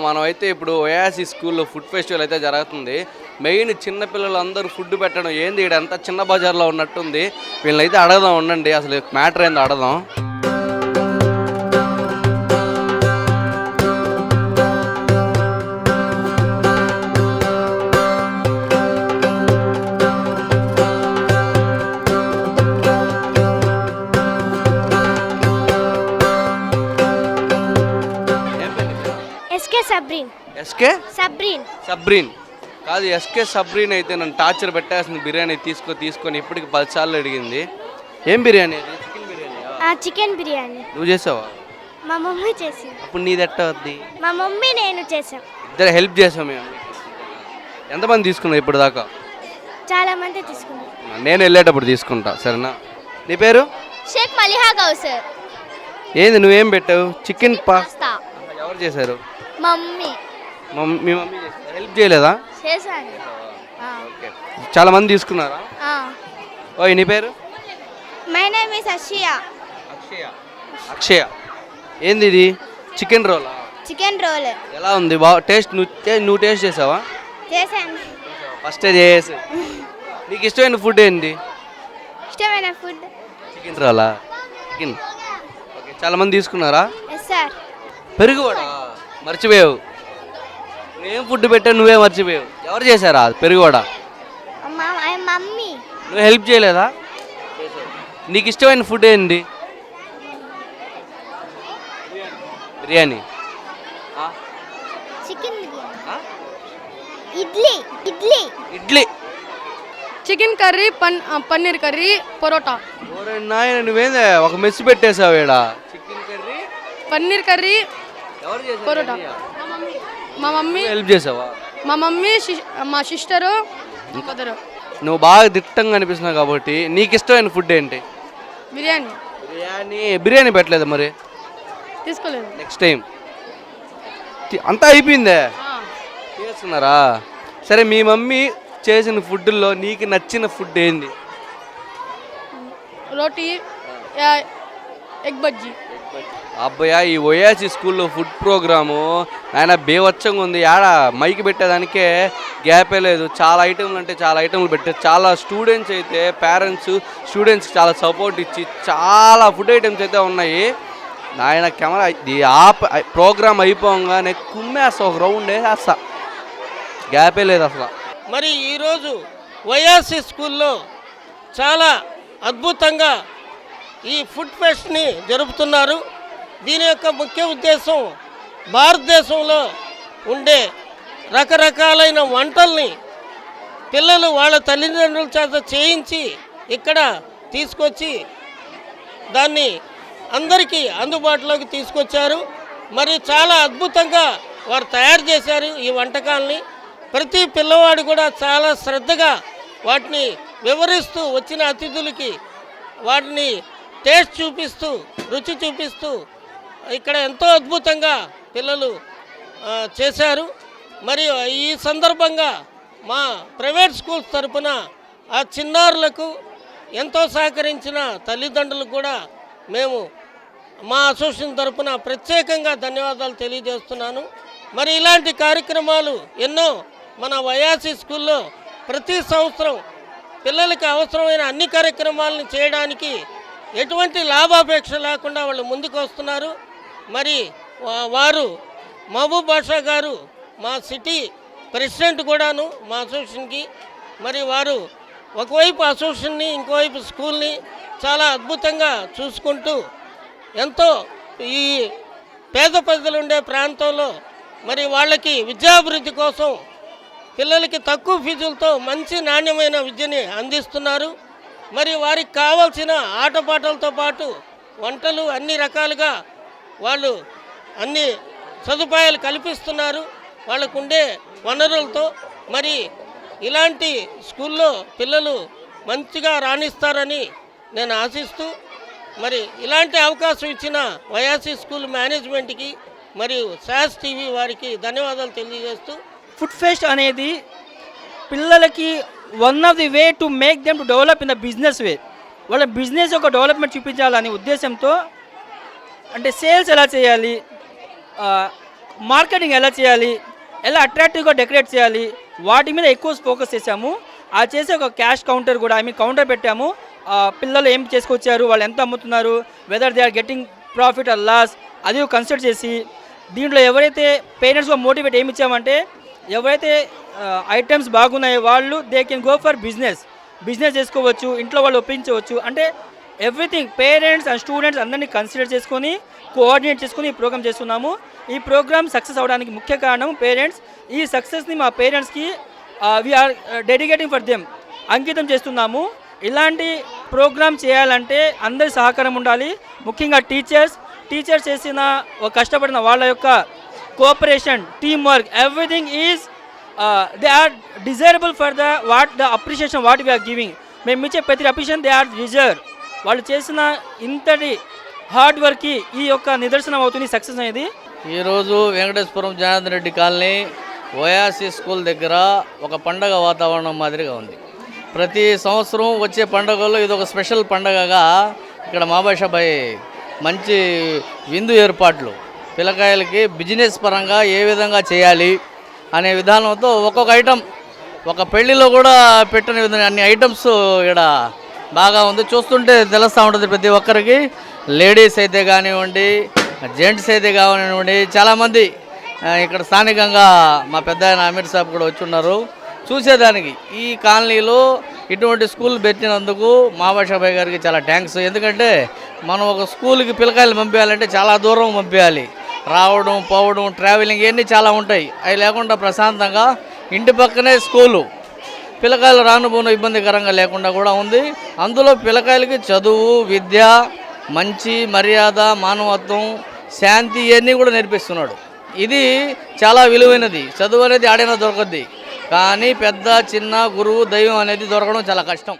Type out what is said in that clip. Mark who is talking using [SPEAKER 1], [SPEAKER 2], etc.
[SPEAKER 1] మనం అయితే ఇప్పుడు ఓయాసి స్కూల్లో ఫుడ్ ఫెస్టివల్ అయితే జరుగుతుంది. మెయిన్ చిన్నపిల్లలు అందరూ ఫుడ్ పెట్టడం ఏంది ఇక్కడ అంతా చిన్న బజార్లో ఉన్నట్టుంది. వీళ్ళనైతే అడగదాం ఉండండి, అసలు మ్యాటర్ ఏందో అడగదాం.
[SPEAKER 2] ఎస్కే సబ్రీన్.
[SPEAKER 1] ఎస్కే
[SPEAKER 2] సబ్రీన్.
[SPEAKER 1] సబ్రీన్ కాదు, ఎస్కే సబ్రీన్ అయితే నన్ను టార్చర్ పెట్టేస్తుంది. బిర్యానీ తీసుకొని ఇప్పటికి 10 సార్లు అడిగింది. ఏం బిర్యానీ అది? చికెన్ బిర్యానీ.
[SPEAKER 2] చికెన్ బిర్యానీ.
[SPEAKER 1] నువ్వు చేసావా?
[SPEAKER 2] మా మమ్మీ చేసింది.
[SPEAKER 1] అప్పుడు నీది ఎట్ట వద్ది?
[SPEAKER 2] మా మమ్మీ నేను చేసాం.
[SPEAKER 1] ఇద్దరు హెల్ప్ చేసాం మేము. ఎంతమంది తీసుకున్నావు ఇప్పుడు దాకా?
[SPEAKER 2] చాలా మంది తీసుకున్నాం.
[SPEAKER 1] నేను వెళ్ళేటప్పుడు తీసుకుంటా, సరేనా? నీ పేరు?
[SPEAKER 2] షేక్ మలిహా గౌసర్.
[SPEAKER 1] ఏంది నువ్వేం పెట్టావు? Chicken
[SPEAKER 2] pasta.
[SPEAKER 1] ఎవరు చేశారు?
[SPEAKER 2] మమ్మీ.
[SPEAKER 1] మీ మమ్మీ చేశారు, హెల్ప్ చేయలేదా?
[SPEAKER 2] చేశాను.
[SPEAKER 1] ఓకే, చాలా మంది తీసుకున్నారా? ఓయ్ నీ పేరు?
[SPEAKER 2] My name is Akshaya.
[SPEAKER 1] Akshaya. ఏంది ఇది? చికెన్ రోలా?
[SPEAKER 2] Chicken roll.
[SPEAKER 1] ఎలా ఉంది? టేస్ట్ నువ్వు టేస్ట్ చేసావా?
[SPEAKER 2] చేశాను.
[SPEAKER 1] ఫస్ట్ చేసి. నీకు ఇష్టమైన ఫుడ్ ఏంటి?
[SPEAKER 2] ఇష్టమైన ఫుడ్
[SPEAKER 1] చికెన్ రోలా? చికెన్. ఓకే, చాలా మంది తీసుకున్నారా?
[SPEAKER 2] Yes sir.
[SPEAKER 1] పెరుగు వడ మర్చిపోయావు. నువ్వేం ఫుడ్ పెట్టావు, నువ్వే మర్చిపోయావు. ఎవరు చేశారా పెరుగు వడ?
[SPEAKER 2] మమ్మీ.
[SPEAKER 1] నువ్వు హెల్ప్ చేయలేదా? నీకు ఇష్టమైన ఫుడ్ ఏంటి? Biryani.
[SPEAKER 2] Chicken biryani. Idli. Idli.
[SPEAKER 1] Idli.
[SPEAKER 3] Chicken curry, paneer curry, parotta.
[SPEAKER 1] నాయన నువ్వేందే ఒక మెస్ పెట్టేసావు ఈడ. చికెన్ కర్రీ,
[SPEAKER 3] పన్నీర్ కర్రీ,
[SPEAKER 1] ఎవరు చేశారు?
[SPEAKER 3] పరోటా. మా మమ్మీ.
[SPEAKER 1] హెల్ప్ చేసావా?
[SPEAKER 3] మా మమ్మీ, మా సిస్టరు, మదరు.
[SPEAKER 1] నువ్వు బాగా దిట్టంగా అనిపిస్తున్నావు కాబట్టి నీకు ఇష్టమైన ఫుడ్ ఏంటి?
[SPEAKER 3] బిర్యానీ.
[SPEAKER 1] బిర్యానీ పెట్టలేదు మరి?
[SPEAKER 3] తీసుకోలేదు.
[SPEAKER 1] Next time. అంతా అయిపోయిందే చేస్తున్నారా? సరే, మీ మమ్మీ చేసిన ఫుడ్లో నీకు నచ్చిన ఫుడ్ ఏంది?
[SPEAKER 3] రోటీ, ఎగ్ బజ్జీ.
[SPEAKER 1] అబ్బాయా, ఈ ఓయాసి స్కూల్లో ఫుడ్ ప్రోగ్రాము ఆయన బేవచ్చంగా ఉంది. ఆడ మైకి పెట్టేదానికే గ్యాపే లేదు. చాలా ఐటెంలు అంటే చాలా ఐటెంలు పెట్టారు. చాలా స్టూడెంట్స్ అయితే పేరెంట్స్ స్టూడెంట్స్కి చాలా సపోర్ట్ ఇచ్చి చాలా ఫుడ్ ఐటమ్స్ అయితే ఉన్నాయి. ఆయన కెమెరా ప్రోగ్రామ్ అయిపోగానే కుమ్మేస్తా, ఒక రౌండ్ వేసేస్తా, గ్యాపే లేదు అసలు.
[SPEAKER 4] మరి ఈరోజు వైఆర్సీ స్కూల్లో చాలా అద్భుతంగా ఈ ఫుడ్ ఫెస్ట్ని జరుపుతున్నారు. దీని యొక్క ముఖ్య ఉద్దేశం భారతదేశంలో ఉండే రకరకాలైన వంటల్ని పిల్లలు వాళ్ళ తల్లిదండ్రుల చేత చేయించి ఇక్కడ తీసుకొచ్చి దాన్ని అందరికీ అందుబాటులోకి తీసుకొచ్చారు. మరి చాలా అద్భుతంగా వారు తయారు చేశారు ఈ వంటకాలని. ప్రతి పిల్లవాడు కూడా చాలా శ్రద్ధగా వాటిని వివరిస్తూ వచ్చిన అతిథులకి వాటిని టేస్ట్ చూపిస్తూ రుచి చూపిస్తూ ఇక్కడ ఎంతో అద్భుతంగా పిల్లలు చేశారు. మరి ఈ సందర్భంగా మా ప్రైవేట్ స్కూల్స్ తరఫున ఆ చిన్నారులకు ఎంతో సహకరించిన తల్లిదండ్రులకు కూడా మేము మా అసోసియేషన్ తరఫున ప్రత్యేకంగా ధన్యవాదాలు తెలియజేస్తున్నాను. మరి ఇలాంటి కార్యక్రమాలు ఎన్నో మన వైఆర్సీ స్కూల్లో ప్రతి సంవత్సరం పిల్లలకి అవసరమైన అన్ని కార్యక్రమాలను చేయడానికి ఎటువంటి లాభాపేక్ష లేకుండా వాళ్ళు ముందుకు వస్తున్నారు. మరి వారు మహబూబ్ బాషా గారు మా సిటీ ప్రెసిడెంట్ కూడాను మా అసోసియేషన్కి. మరి వారు ఒకవైపు అసోసియేషన్ని ఇంకోవైపు స్కూల్ని చాలా అద్భుతంగా చూసుకుంటూ ఎంతో ఈ పేద ప్రజలు ఉండే ప్రాంతంలో మరి వాళ్ళకి విద్యాభివృద్ధి కోసం పిల్లలకి తక్కువ ఫీజులతో మంచి నాణ్యమైన విద్యని అందిస్తున్నారు. మరి వారికి కావాల్సిన ఆటపాటలతో పాటు వంటలు అన్ని రకాలుగా వాళ్ళు అన్ని సదుపాయాలు కల్పిస్తున్నారు వాళ్ళకు ఉండే వనరులతో. మరి ఇలాంటి స్కూల్లో పిల్లలు మంచిగా రాణిస్తారని నేను ఆశిస్తూ మరి ఇలాంటి అవకాశం ఇచ్చిన వైఆర్సీ స్కూల్ మేనేజ్మెంట్కి మరియు సాస్ టీవీ వారికి ధన్యవాదాలు తెలియజేస్తూ,
[SPEAKER 5] ఫుడ్ ఫెస్ట్ అనేది పిల్లలకి one of the way to make them to develop in the business way. వాళ్ళ బిజినెస్ యొక్క డెవలప్మెంట్ చూపించాలనే ఉద్దేశంతో, అంటే సేల్స్ ఎలా చేయాలి, మార్కెటింగ్ ఎలా చేయాలి, ఎలా అట్రాక్టివ్గా డెకరేట్ చేయాలి, వాటి మీద ఎక్కువ ఫోకస్ చేసాము. ఆ చేసే ఒక క్యాష్ కౌంటర్ కూడా కౌంటర్ పెట్టాము. పిల్లలు ఏం చేసుకొచ్చారు, వాళ్ళు ఎంత అమ్ముతున్నారు, whether they are getting profit or loss, అది కన్సిడర్ చేసి దీంట్లో ఎవరైతే పేరెంట్స్గా మోటివేట్ ఏమి ఇచ్చామంటే ఎవరైతే ఐటమ్స్ బాగున్నాయో వాళ్ళు they can go for business చేసుకోవచ్చు, ఇంట్లో వాళ్ళు ఒప్పించవచ్చు. అంటే ఎవ్రీథింగ్ పేరెంట్స్ అండ్ స్టూడెంట్స్ అందరినీ కన్సిడర్ చేసుకొని కోఆర్డినేట్ చేసుకొని ఈ ప్రోగ్రామ్ చేస్తున్నాము. ఈ ప్రోగ్రామ్ సక్సెస్ అవడానికి ముఖ్య కారణం పేరెంట్స్. ఈ సక్సెస్ని మా పేరెంట్స్కి వీఆర్ డెడికేటింగ్ ఫర్ దెమ్, అంకితం చేస్తున్నాము. ఇలాంటి ప్రోగ్రామ్ చేయాలంటే అందరి సహకారం ఉండాలి, ముఖ్యంగా టీచర్స్ చేసిన కష్టపడిన వాళ్ళ యొక్క cooperation, team work, everything is they are desirable for the appreciation what we are giving. మేము ఇచ్చే ప్రతి అప్రిషియేషన్ దే ఆర్ రిజర్వ్. వాళ్ళు చేసిన ఇంతటి హార్డ్ వర్క్కి ఈ యొక్క నిదర్శనం అవుతుంది సక్సెస్ అనేది.
[SPEAKER 6] ఈరోజు వెంకటేశ్వరం జనార్దన్ రెడ్డి కాలనీ ఓయాసి స్కూల్ దగ్గర ఒక పండగ వాతావరణం మాదిరిగా ఉంది. ప్రతి సంవత్సరం వచ్చే పండుగల్లో ఇది ఒక స్పెషల్ పండగగా ఇక్కడ మాబాషాబాయ్ మంచి విందు ఏర్పాట్లు, పిల్లకాయలకి బిజినెస్ పరంగా ఏ విధంగా చేయాలి అనే విధానంతో ఒక్కొక్క ఐటమ్, ఒక పెళ్లిలో కూడా పెట్టిన విధంగా అన్ని ఐటమ్స్ ఇక్కడ బాగా ఉంది. చూస్తుంటే తెలుస్తూ ఉంటుంది ప్రతి ఒక్కరికి, లేడీస్ అయితే కానివ్వండి, జెంట్స్ అయితే కానివ్వండి, చాలామంది ఇక్కడ స్థానికంగా మా పెద్ద ఆయన అమీర్ సాబ్ కూడా వచ్చి ఉన్నారు చూసేదానికి. ఈ కాలనీలో ఇటువంటి స్కూల్ పెట్టినందుకు మాబాషాబాయ్ గారికి చాలా థ్యాంక్స్. ఎందుకంటే మనం ఒక స్కూల్కి పిల్లకాయలు పంపించాలంటే చాలా దూరం పంపించాలి, రావడం పోవడం ట్రావెలింగ్ ఇవన్నీ చాలా ఉంటాయి. అవి లేకుండా ప్రశాంతంగా ఇంటి పక్కనే స్కూలు, పిల్లకాయలు రానుపోను ఇబ్బందికరంగా లేకుండా కూడా ఉంది. అందులో పిల్లకాయలకి చదువు, విద్య, మంచి మర్యాద, మానవత్వం, శాంతి ఇవన్నీ కూడా నేర్పిస్తున్నాడు. ఇది చాలా విలువైనది. చదువు అనేది ఆడైనా దొరకద్ది, కానీ పెద్ద చిన్న గురువు దైవం అనేది దొరకడం చాలా కష్టం.